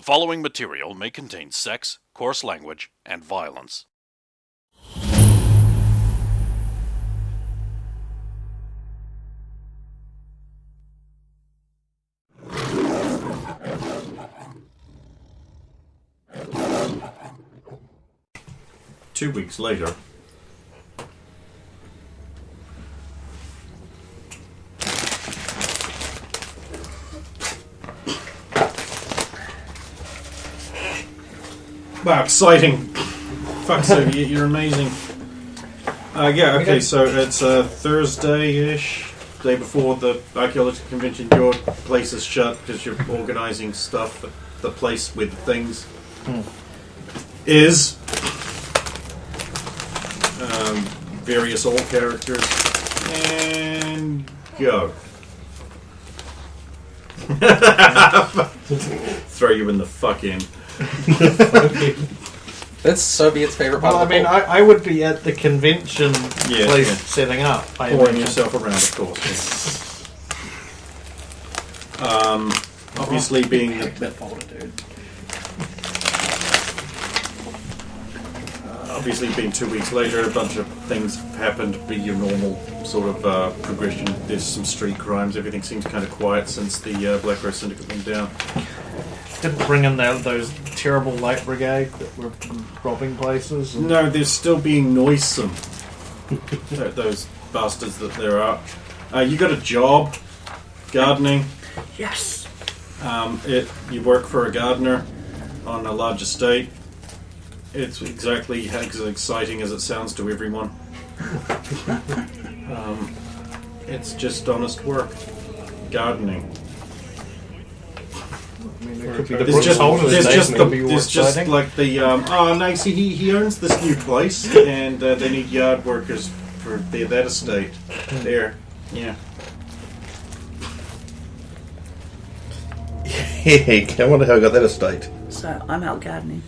following material may contain sex, coarse language, and violence. Two weeks later. Wow, exciting. Fuck, so you're amazing. Yeah, okay, so it's Thursday-ish, day before the Archaeologists convention. Your place is shut because you're organising stuff. The place with things is various old characters, and go. Throw you in the fucking. That's Soviet's favorite part of the Well, I would be at the convention place setting up. Pouring yourself around, of course. Obviously being the... Obviously, being 2 weeks later, a bunch of things happened. Be your normal sort of progression. There's some street crimes. Everything seems kind of quiet since the Black Rose Syndicate went down. Didn't bring in those terrible light brigade that were robbing places. No, they're still being noisome. Those bastards that there are. You got a job, gardening. Yes. You work for a gardener on a large estate. It's exactly as exciting as it sounds to everyone. It's just honest work. Gardening. I mean, it could be There's just like the nice. He owns this new place, and they need yard workers for that estate. There, yeah. Hey, I wonder how I got that estate. So I'm out gardening.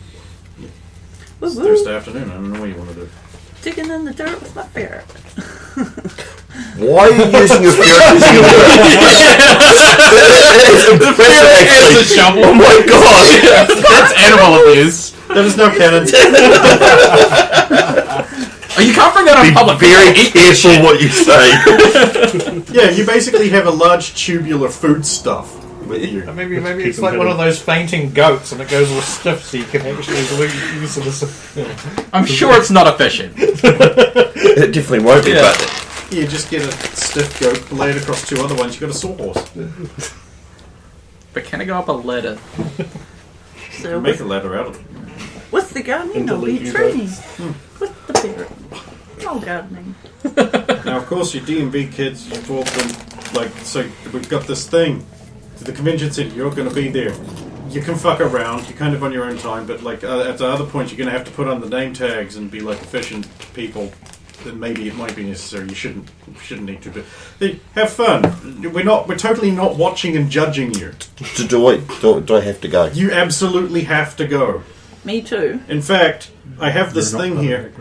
It's Thursday afternoon. I don't know what you want to do. Digging in the dirt with my ferret. Why are you using your ferret? The ferret is a shovel. Oh my god! That's animal abuse. That is no canon. Oh, you can't bring that on public. Be very careful what you say. Yeah, you basically have a large tubular foodstuff with you. Maybe it's like one of those fainting goats, and it goes all stiff, so you can actually use it as a. I'm sure it's not efficient. It definitely won't be, but You just get a stiff goat, lay it across two other ones. You got a sawhorse. But can I go up a ladder? So Make a ladder out of it. with the gardening, I'll be training. With the ferret. All gardening. Now, of course, your D&B kids, you've all been like, so we've got this thing. To the convention city, you're going to be there. You can fuck around, you're kind of on your own time, but like at the other point, you're going to have to put on the name tags and be like efficient people. Then maybe it might be necessary. You shouldn't need to, but hey, have fun. We're totally not watching and judging you. do I have to go? You absolutely have to go. Me too. In fact, I have this thing here.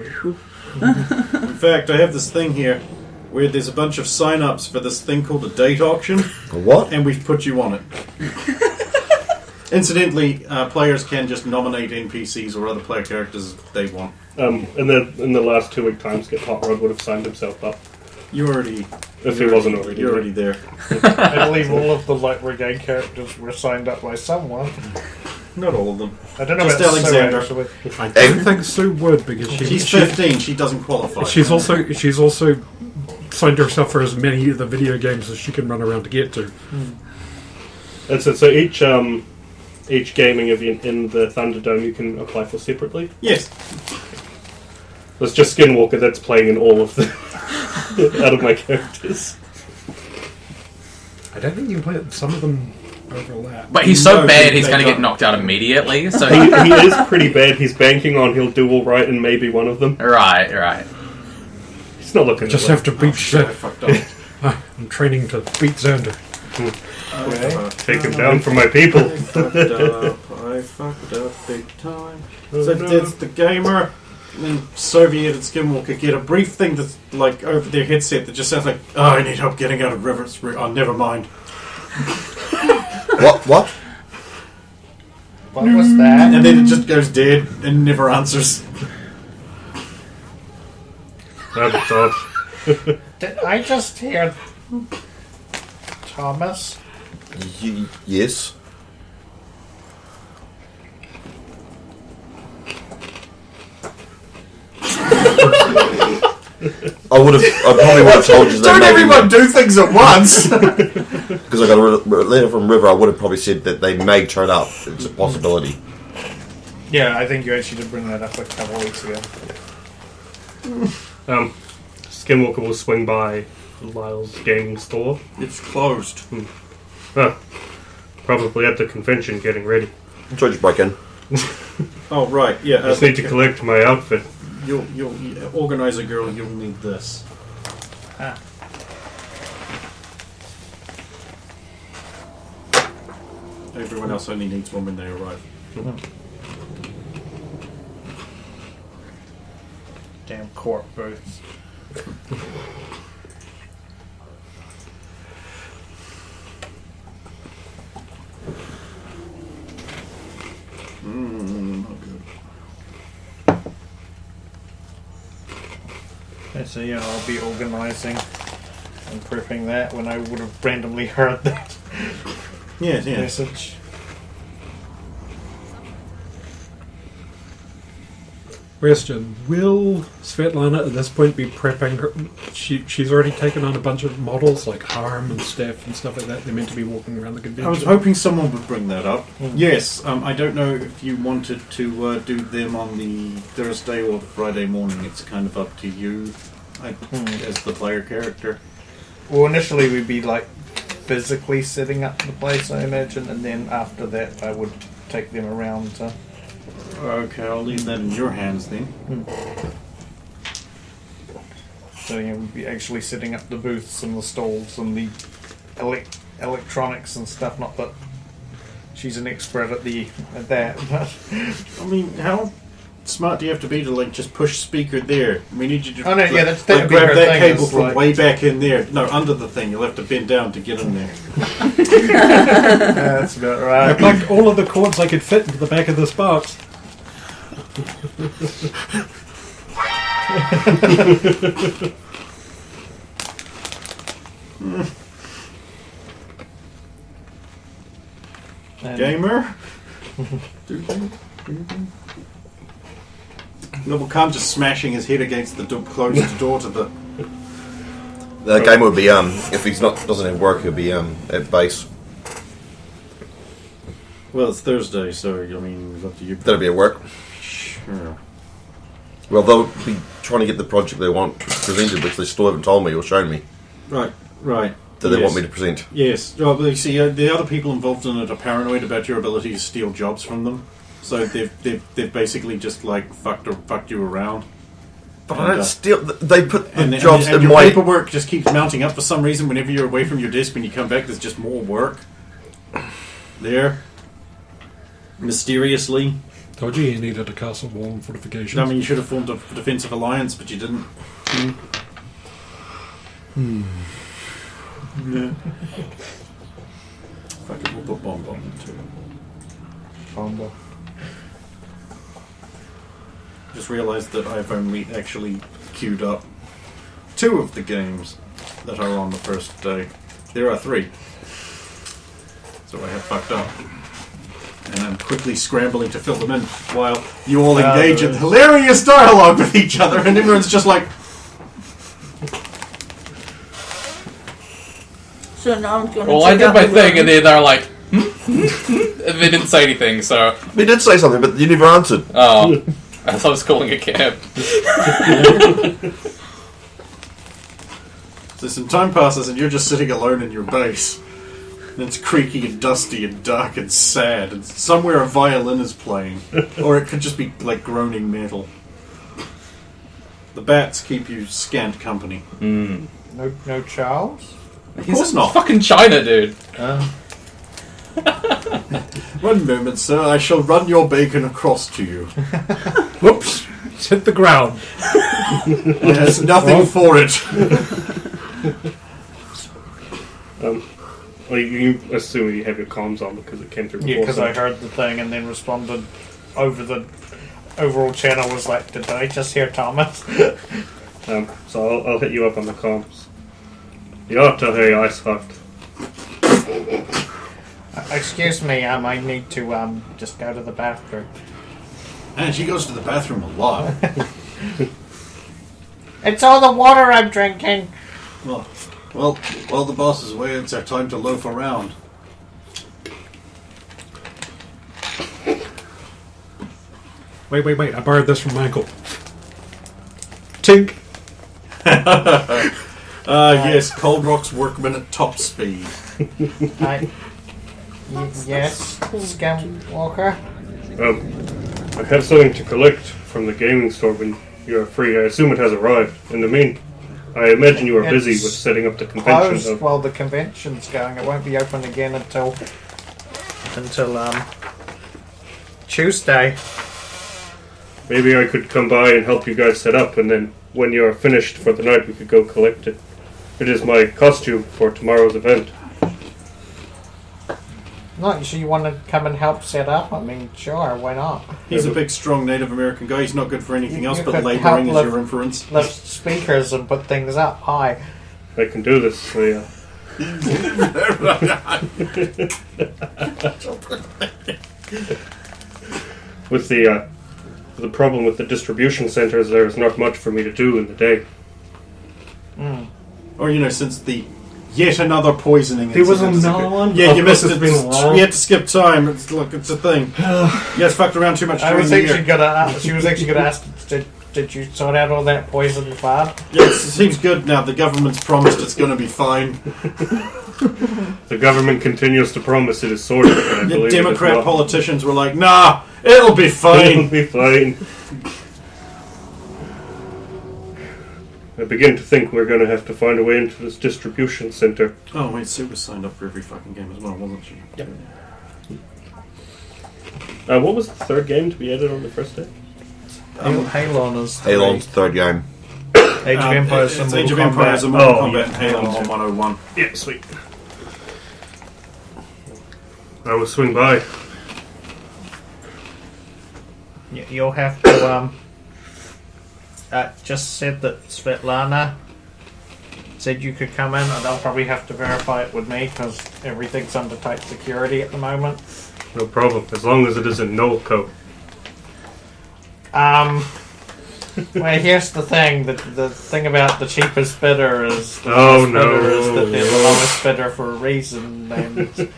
Where there's a bunch of sign-ups for this thing called a date auction. A what? And we've put you on it. Incidentally, players can just nominate NPCs or other player characters if they want. In the last 2 week time skip, Hot Rod would have signed himself up. You're already there. I believe all of the light brigade characters were signed up by someone. Not all of them. I don't know Just about Alexander. Sue, actually. I don't think Sue would because She's 15. She doesn't qualify. She's also signed herself for as many of the video games as she can run around to get to. And so each gaming event in the Thunderdome you can apply for separately. Yes. There's just Skinwalker that's playing in all of the out of my characters. I don't think you can play it. Some of them overlap. But he's so bad he's going to get knocked out immediately. So he is pretty bad. He's banking on he'll do all right in maybe one of them. Right. He's not looking. Just have to beat Shit, I fucked up. I'm training to beat Xander. Take him down for my people. I fucked up big time. So it's the gamer and Soviet and Skinwalker get a brief thing that's like over their headset that just sounds like, "Oh, I need help getting out of rivers. Oh, never mind." What? What was that? And then it just goes dead and never answers. That's odd. Did I just hear Thomas? Yes. I probably would have told you that. Don't everyone do things at once! Because I got a letter from River, I would have probably said that they may turn up. It's a possibility. Yeah, I think you actually did bring that up a couple of weeks ago. Skinwalker will swing by Lyle's gaming store. It's closed. Probably at the convention getting ready. Try to break in. Oh, right, yeah. I just need to collect my outfit. You'll organize a girl, you'll need this. Ah. Everyone else only needs one when they arrive. Damn court booths. Not good. Okay, so yeah, I'll be organising and prepping that when I would have randomly heard that Yeah. message. Question: will Svetlana at this point be prepping her? She's already taken on a bunch of models like Harm and Steph and stuff like that. They're meant to be walking around the convention. I was hoping someone would bring that up. Yes, I don't know if you wanted to do them on the Thursday or the Friday morning. It's kind of up to you as the player character. Well, initially we'd be like physically setting up the place, I imagine, and then after that I would take them around to... Okay, I'll leave that in your hands then. So yeah, we'd be actually setting up the booths and the stalls and the electronics and stuff. Not that she's an expert at that, but I mean, how smart do you have to be to like just push speaker there? We need you to Oh, no, yeah, that's- that'd be grab her that thing, cable is from like- way back in there. No, under the thing. You'll have to bend down to get in there. that's about right. I plugged all of the cords I could fit into the back of this box. Gamer? Level Khan just smashing his head against the closed door to the... The game would be, if he's doesn't have work, he'll be at base. Well, it's Thursday, so, I mean, it's up to you. That'll be at work. Sure. Well, they'll be trying to get the project they want presented, which they still haven't told me or shown me. Right. That they want me to present. Yes. Well, but you see, the other people involved in it are paranoid about your ability to steal jobs from them. So they've basically just like fucked you around. But I don't steal. They put the And jobs in your my. paperwork just keeps mounting up for some reason. Whenever you're away from your desk, when you come back, there's just more work. There. Mysteriously. Told you you needed a castle wall and fortifications. I mean, you should have formed a defensive alliance, but you didn't. Yeah. Fuck it, we'll put bomb into it. Combo. Just realised that I've only actually queued up 2 of the games that are on the first day. There are 3. So I have fucked up. And I'm quickly scrambling to fill them in while you all engage in hilarious dialogue with each other, and everyone's just like... So now I'm going to Well, I did my thing, and then they're like, and they didn't say anything, so... They did say something, but you never answered. Oh. I thought I was calling a cab. So some time passes and you're just sitting alone in your base. And it's creaky and dusty and dark and sad, and somewhere a violin is playing. Or it could just be like groaning metal. The bats keep you scant company. No Charles? Of course not. Fucking China, dude. One moment, sir. I shall run your bacon across to you. Whoops! It's hit the ground. There's nothing for it. Well, you assume you have your comms on because it came through before. Yeah, because I so- heard the thing and then responded over the overall channel. Was like, did I just hear Thomas? So I'll hit you up on the comms. Ja, det här är icehot. Excuse me, I might need to just go to the bathroom. And she goes to the bathroom a lot. It's all the water I'm drinking. Well, while the boss is away, it's our time to loaf around. Wait. I borrowed this from Michael. Tink. Yes, Cold Rock's workman at top speed. Yes, Skywalker. I have something to collect from the gaming store when you're free. I assume it has arrived. In the mean, I imagine you are busy It's with setting up the convention. Closed while the convention's going. It won't be open again until Tuesday. Maybe I could come by and help you guys set up, and then when you're finished for the night, we could go collect it. It is my costume for tomorrow's event. Not sure you want to come and help set up? I mean, sure, why not? He's a big, strong Native American guy. He's not good for anything else You but could labouring, help is lift- your inference. Lift speakers and put things up high. I can do this. So, yeah. With the problem with the distribution centers, there is not much for me to do in the day. Or, since the yet another poisoning There was incident. another one? Yeah, Of you course missed it's it. been long. We had to skip time. It's a thing. You guys fucked around too much I during was the actually year. gonna. She was actually gonna ask. Did you sort out all that poison fire? Yes, it seems good now. The government's promised it's going to be fine. The government continues to promise it is sorted. And I The believe Democrat it is not. politicians were like, nah, it'll be It'll fine. be fine. I begin to think we're going to have to find a way into this distribution center. Oh, wait, Sue was signed up for every fucking game as well, wasn't she? Yep. What was the third game to be added on the first day? Halon is Halon's third game. Age of Empires. It's and Age of Mortal Empires Kombat. and Mortal Oh, Kombat yeah. and Halo on 101. Yeah, sweet. I will swing by. You'll have to. Just said that Svetlana said you could come in, and I'll probably have to verify it with me because everything's under tight security at the moment. No problem, as long as it is in null code. Well, here's the thing. The thing about the cheapest bidder is the Oh, lowest bidder no. is that they're the lowest bidder for a reason. And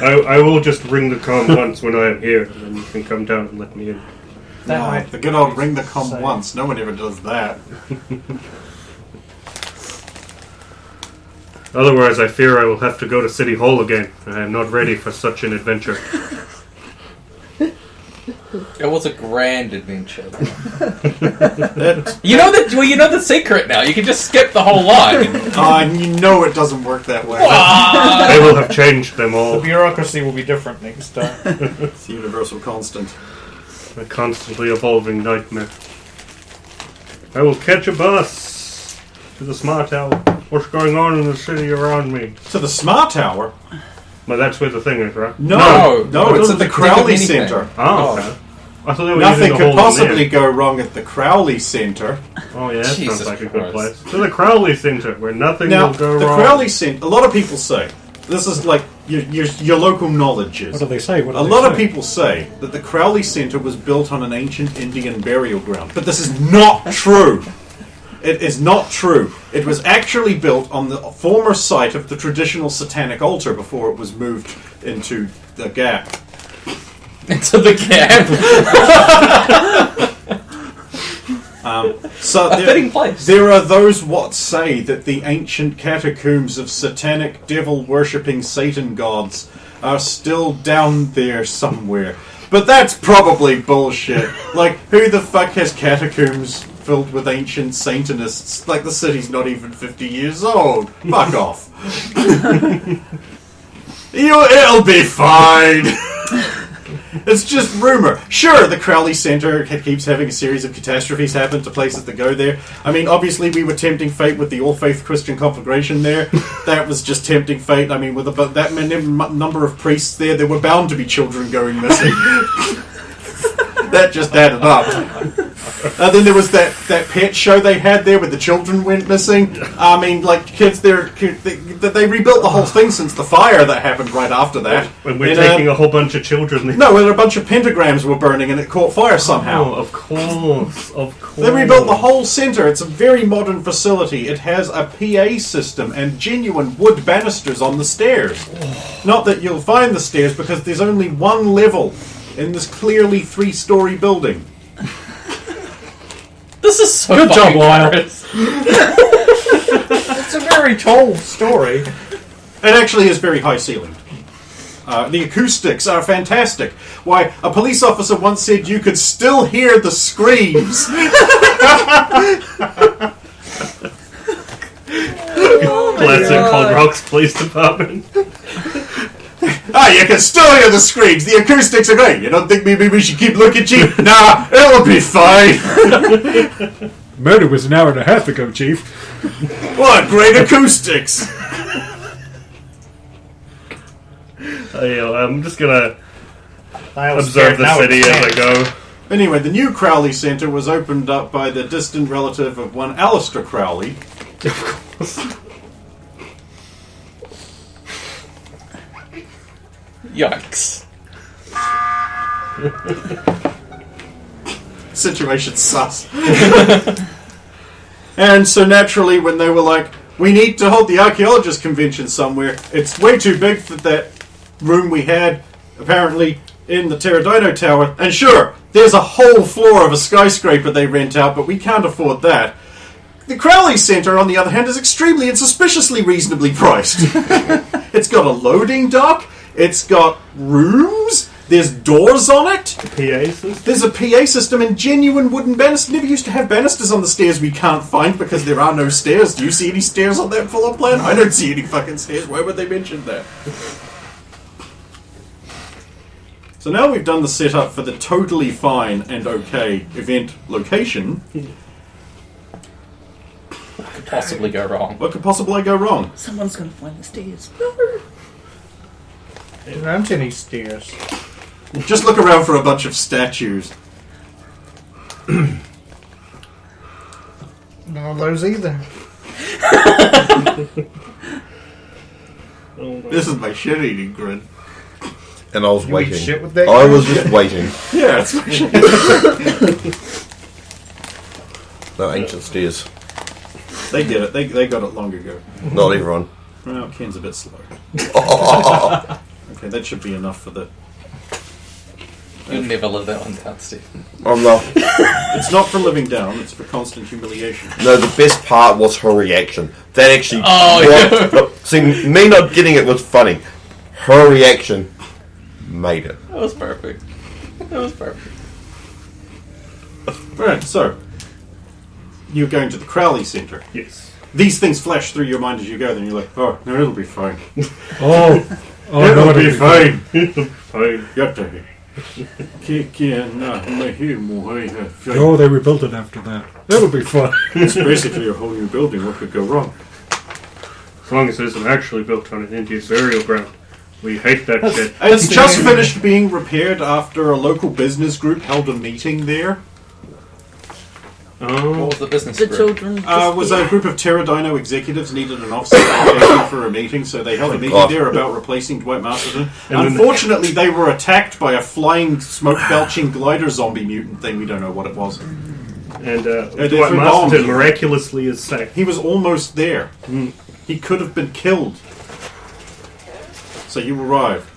I will just ring the comm once when I am here, and then you can come down and let me in. that No, might the good old ring the com say- once. No one ever does that. Otherwise, I fear I will have to go to City Hall again. I am not ready for such an adventure. It was a grand adventure. That, You know the secret now. You can just skip the whole line. you know it doesn't work that way. They will have changed them The all. bureaucracy will be different next time. It's the universal constant. A constantly evolving nightmare. I will catch a bus to the Smart Tower. What's going on in the city around me? To the Smart Tower? Well, that's where the thing is, right? No, No, it's I at the don't think Crowley of anything. Centre. Oh, okay. I thought they were Nothing using the could hole in possibly there. go wrong at the Crowley Centre. Oh, yeah, that Jesus sounds like a good Christ. place. To the Crowley Centre, where nothing Now, will go the wrong. Crowley Centre, a lot of people say, this is like your local knowledge is. What do they say? A lot of people say that the Crowley Centre was built on an ancient Indian burial ground, but this is not true. It is not true. It was actually built on the former site of the traditional satanic altar before it was moved into the gap. Into the gap. So A fitting place. There are those what say that the ancient catacombs of satanic devil-worshipping Satan gods are still down there somewhere. But that's probably bullshit. Like, who the fuck has catacombs filled with ancient Satanists? Like, the city's not even 50 years old. Fuck off. It'll be fine. It's just rumor. Sure, the Crowley Center keeps having a series of catastrophes happen to places that go there. I mean, obviously we were tempting fate with the all-faith Christian conflagration there. That was just tempting fate. I mean, with about that many number of priests there were bound to be children going missing. That just added up. Then there was that pet show they had there where the children went missing. I mean, like, kids there, they rebuilt the whole thing since the fire that happened right after that. When we're taking a whole bunch of children. No, when a bunch of pentagrams were burning and it caught fire somehow. Oh, of course. They rebuilt the whole center. It's a very modern facility. It has a PA system and genuine wood banisters on the stairs. Not that you'll find the stairs, because there's only one level in this clearly 3-story building. This is so Good job, fucking Lyle. hilarious. It's a very tall story. It actually is very high ceilinged. The acoustics are fantastic. Why, a police officer once said you could still hear the screams. Classic Cold Rock's Police Department. You can still hear the screams. The acoustics are great. You don't think maybe we should keep looking, Chief? Nah, it'll be fine. Murder was an hour and a half ago, Chief. What great acoustics. I'm just gonna Niall's observe scared the now city it's as I tense. go. Anyway, the new Crowley Center was opened up by the distant relative of one Alistair Crowley. Yikes. Situation sus. And so naturally, when they were like, we need to hold the Archaeologists convention somewhere, it's way too big for that room we had, apparently, in the Pterodino Tower. And sure, there's a whole floor of a skyscraper they rent out, but we can't afford that. The Crowley Center, on the other hand, is extremely and suspiciously reasonably priced. It's got a loading dock, it's got rooms, there's doors on it. PA system? There's a PA system and genuine wooden banisters. Never used to have banisters on the stairs we can't find because there are no stairs. Do you see any stairs on that floor plan? I don't see any fucking stairs. Why would they mention that? So now we've done the setup for the totally fine and okay event location. What could possibly go wrong? What could possibly go wrong? Someone's going to find the stairs. There aren't any stairs. Just look around for a bunch of statues. None of those either. This is my shit-eating grin. And I was You eat waiting. shit with that I grin? was just waiting. Yeah, it's my shit. No ancient stairs. They get it. They got it long ago. Not everyone. Well, Ken's a bit slow. Okay, that should be enough for the... You'll never live that one down, Steve. I'm not. It's not for living down, it's for constant humiliation. No, the best part was her reaction. That actually. Oh, no, see, me not getting it was funny. Her reaction made it. That was perfect. That was perfect. Right, so... You're going to the Crowley Center. Yes. These things flash through your mind as you go, then you're like, oh, no, it'll be fine. Oh, It'll no, be fine. Fine. Yatta. Oh, they rebuilt it after that. It'll be fun. It's basically a whole new building. What could go wrong? As long as it isn't actually built on an India's burial ground. We hate that shit. It's just finished being repaired after a local business group held a meeting there. What Oh. was the business The group? children. Was a group of Pterodino executives needed an offsite location for a meeting, so they held a meeting God. there about replacing Dwight Masterton. And then- Unfortunately, they were attacked by a flying, smoke-belching glider zombie mutant thing. We don't know what it was. And they Dwight threw Masterton bombs. miraculously is safe. He was almost there. He could have been killed. So you arrive.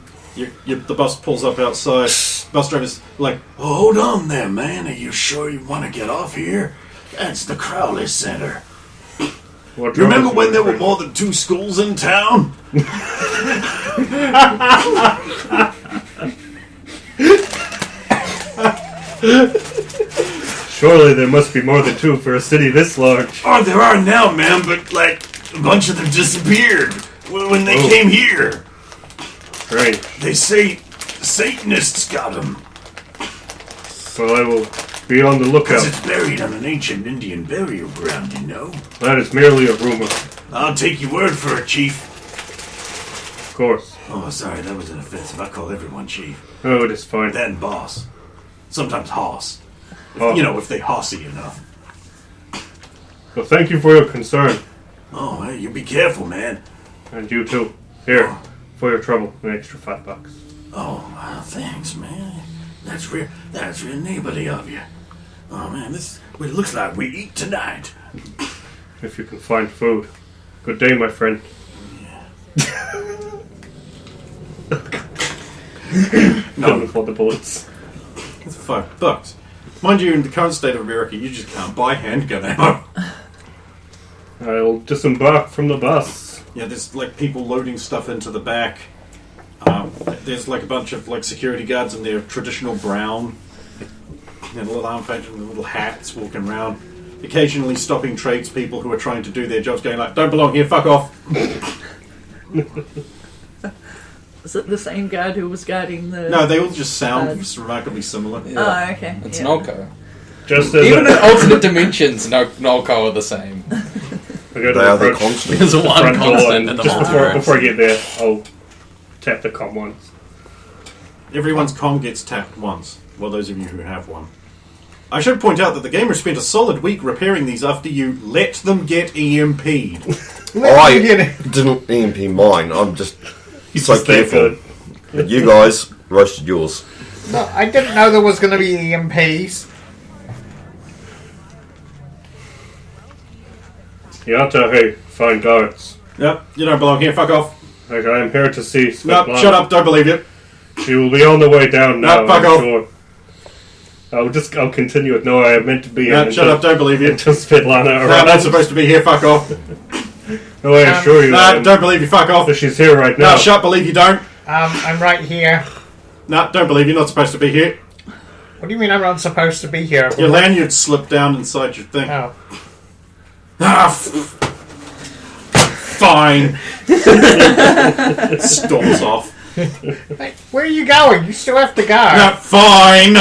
The bus pulls up outside. Bus driver's like, oh, hold on there, man. Are you sure you want to get off here? That's the Crowley Center. What You remember wrong when with there you? were more than 2 schools in town? Surely there must be more than 2 for a city this large. Oh, there are now, man, but, like, a bunch of them disappeared when they Oh. came here. Right. They say Satanists got him. Well, I will be on the lookout. It's buried on an ancient Indian burial ground, you know. That is merely a rumor. I'll take your word for it, Chief. Of course. Oh, sorry, that was an offensive. I call everyone Chief. Oh, it is fine. That and boss. Sometimes hoss. Oh. You know, if they hossy enough. Well, thank you for your concern. Oh, hey, you be careful, man. And you too. Here, for your trouble, an extra $5. Oh, thanks, man. That's real neighborly of you. Oh, man, it looks like we eat tonight. If you can find food. Good day, my friend. No, for the bullets. It's $5. Mind you, in the current state of America, you just can't buy handgun ammo. I'll disembark from the bus. Yeah, there's like people loading stuff into the back. There's like a bunch of like security guards in their traditional brown, little arm patch and little hats walking around, occasionally stopping tradespeople who are trying to do their jobs, going like, "Don't belong here, fuck off." Is it the same guard who was guarding the... No, they all just sound remarkably similar. Oh, okay. It's yeah. Nolko. Just as Even in alternate dimensions, Nolko are the same. I go to They are the approach constant. There's one front door, constant in the just multiverse. before I get there, I'll tap the comm once. Everyone's comm gets tapped once. Well, those of you who have one. I should point out that the gamers spent a solid week repairing these after you let them get EMP'd. I didn't EMP mine. I'm just so just that careful. good. But you guys roasted yours. No, I didn't know there was going to be EMPs. Yata, hey, find guards. Yep, you don't belong here, fuck off. Like, I am here to see No, Svetlana. shut up, don't believe you. She will be on the way down now, fuck I'm off. sure. I'll continue it. No, I am meant to be No, in shut up, don't believe you. until Svetlana No, I'm arrives. not supposed to be here, fuck off. No, I assure you. No, don't believe you, fuck off. that she's here right now. No, shut, believe you don't. I'm right here. No, don't believe you're not supposed to be here. What do you mean I'm not supposed to be here? Your lanyard slipped down inside your thing. Oh. Fine. Storms off. Hey, where are you going? You still have to go. No, fine.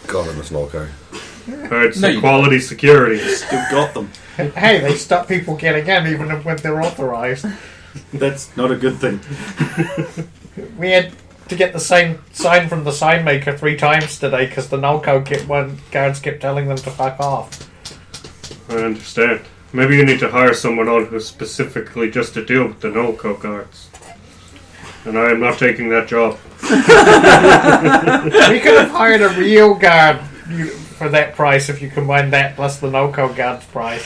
God, I miss Nolko. It's No, you quality security. Still got them. Hey, they stop people getting in even when they're authorized. That's not a good thing. We had to get the same sign from the sign maker 3 times today because the Nolko guards kept telling them to fuck off. I understand. Maybe you need to hire someone on who's specifically just to deal with the Nolko guards. And I am not taking that job. We could have hired a real guard for that price if you combine that plus the Nolko guard's price.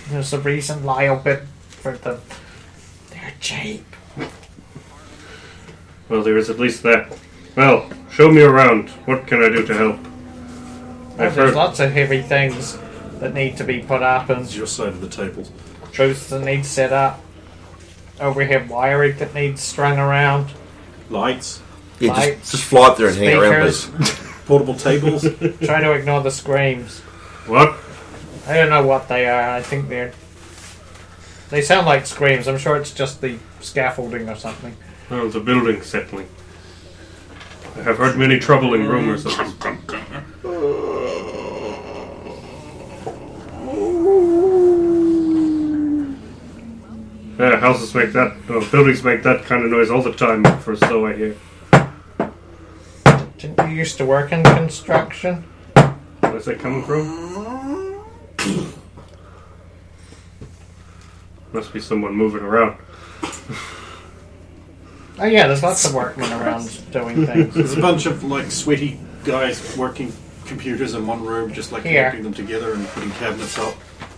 There's a reason Lyle bid for them. They're cheap. Well, there is at least that. Well, show me around. What can I do to help? I've There's heard. lots of heavy things that need to be put up and It's your side of the table. booths that need set up. Overhead wiring that needs strung around. Lights, Yeah, Lights, just fly up there and hang around, speakers. please. portable tables. Try to ignore the screams. What? I don't know what they are. I think they sound like screams. I'm sure it's just the scaffolding or something. Oh, the building settling. I have heard many troubling rumors of this. Yeah, houses make that, buildings make that kind of noise all the time, for so I hear. Didn't you used to work in construction? Where's that coming from? Must be someone moving around. Oh yeah, there's lots of workmen around doing things. There's a bunch of like sweaty guys working computers in one room, just like Here. connecting them together and putting cabinets up.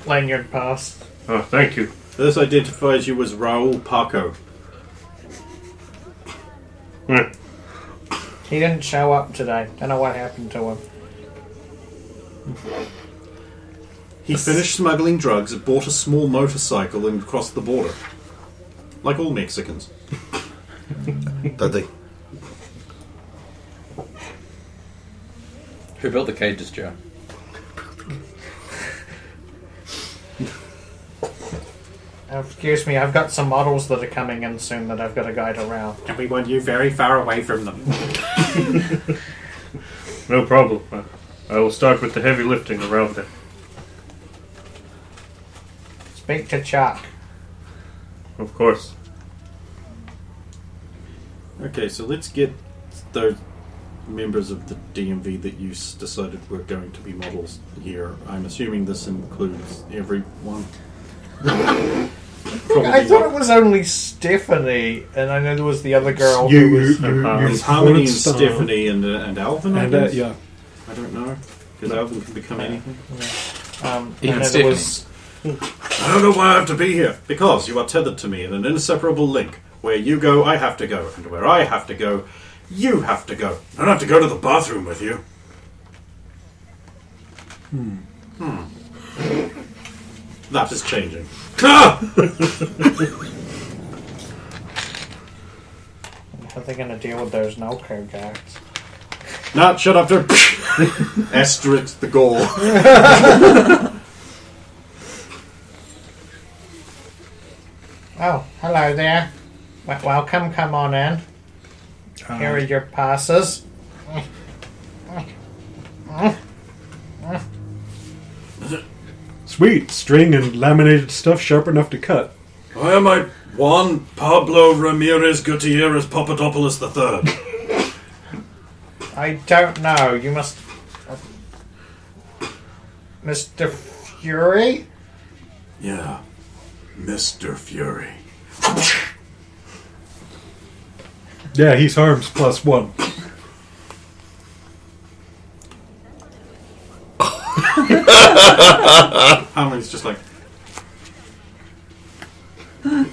Lanyard pass. Oh, thank you. This identifies you as Raul Paco. Hmm. He didn't show up today. Don't know what happened to him. He finished smuggling drugs, bought a small motorcycle, and crossed the border. Like all Mexicans. Don't they? Who built the cages, Joe? Excuse me, I've got some models that are coming in soon that I've got to guide around. And we want you very far away from them. No problem. I will start with the heavy lifting around it. Speak to Chuck. Of course. Okay, so let's get those members of the DMV that you decided were going to be models here. I'm assuming this includes everyone. I thought it was only Stephanie, and I know there was the other girl who was... There's Harmony and Stephanie and Alvin, I guess? yeah. I don't know, because Alvin can become anything. Even and Stephanie. there was... I don't know why I have to be here. Because you are tethered to me in an inseparable link. Where you go, I have to go. And where I have to go, you have to go. I don't have to go to the bathroom with you. That is changing. Ah! How are they going to deal with those no-code guys? Nah, shut up, dude. Asterisk the goal. Oh, hello there. Welcome, come on in. Here are your passes. Sweet. String and laminated stuff sharp enough to cut. Why am I Juan Pablo Ramirez Gutierrez Papadopoulos III? I don't know. You must... Mr. Fury? Yeah, Mr. Fury. Yeah, he's harms +1. Harmony's just like...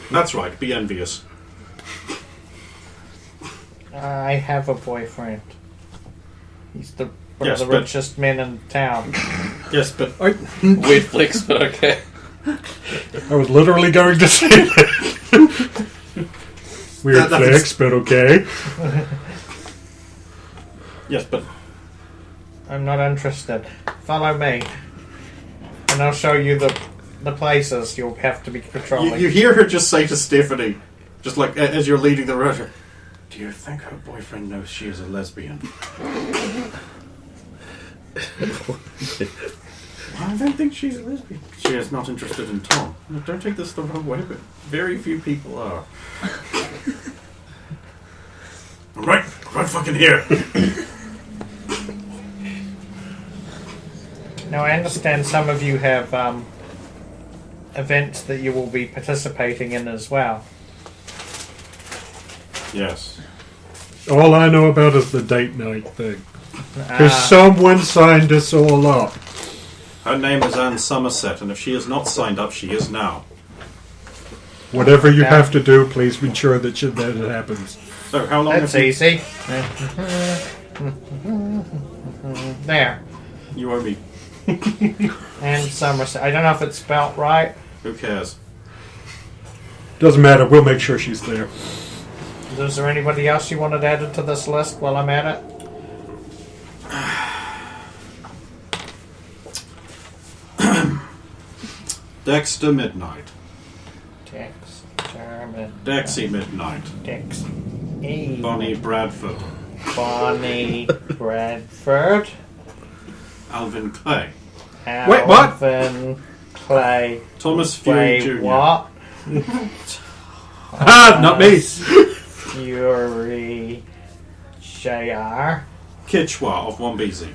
That's right, be envious. I have a boyfriend. He's one Yes, of the but- richest men in town. Yes, but... Weird flicks, but okay. I was literally going to say that. Weird That- flex, but okay. Yes, but... I'm not interested. Follow me. And I'll show you the places you'll have to be patrolling. You hear her just say to Stephanie, just like as you're leading the route, do you think her boyfriend knows she is a lesbian? I don't think she's a lesbian. She is not interested in Tom. No, don't take this the wrong way, but very few people are. Right fucking here. Now, I understand some of you have events that you will be participating in as well. Yes. All I know about is the date night thing. Because someone signed us all up. Her name is Anne Somerset, and if she is not signed up, she is now. Whatever you have to do, please ensure that that it happens. So, how long That's have you... easy. There. You owe me. And Somerset. I don't know if it's spelt right. Who cares? Doesn't matter, we'll make sure she's there. Is there anybody else you wanted added to this list while I'm at it? Dexter Midnight. Dexter Dexy Midnight. Dex. Bonnie Bradford. Bonnie Bradford. Alvin Clay. Wait, what? Alvin Clay. Thomas Fury Wait, Jr. what? Ah, not me! Fury Jr. Kichwa of Wambezi.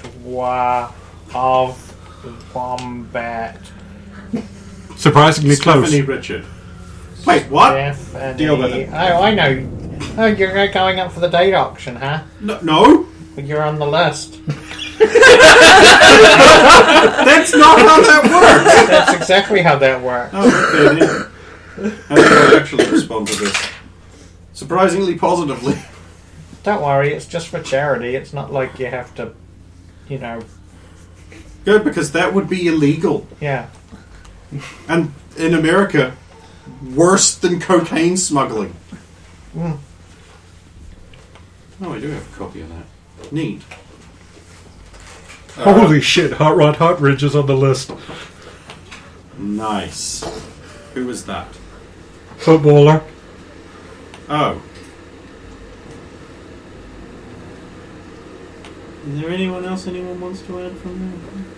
Kichwa of Wombat. Surprisingly close. Stephanie Richard. Wait, what? Stephanie. Deal with it. Oh, I know. Oh, you're going up for the date auction, huh? No? You're on the list. That's not how that works! That's exactly how that works. Oh, okay, then. How do I actually respond to this? Surprisingly positively. Don't worry, it's just for charity. It's not like you have to, Good, because that would be illegal. yeah. And in America, worse than cocaine smuggling. Mm. Oh, I do have a copy of that. Neat. Holy shit, Hot Rod Hot Ridge is on the list. Nice. Who was that? Footballer. Oh. Is there anyone else anyone wants to add from there?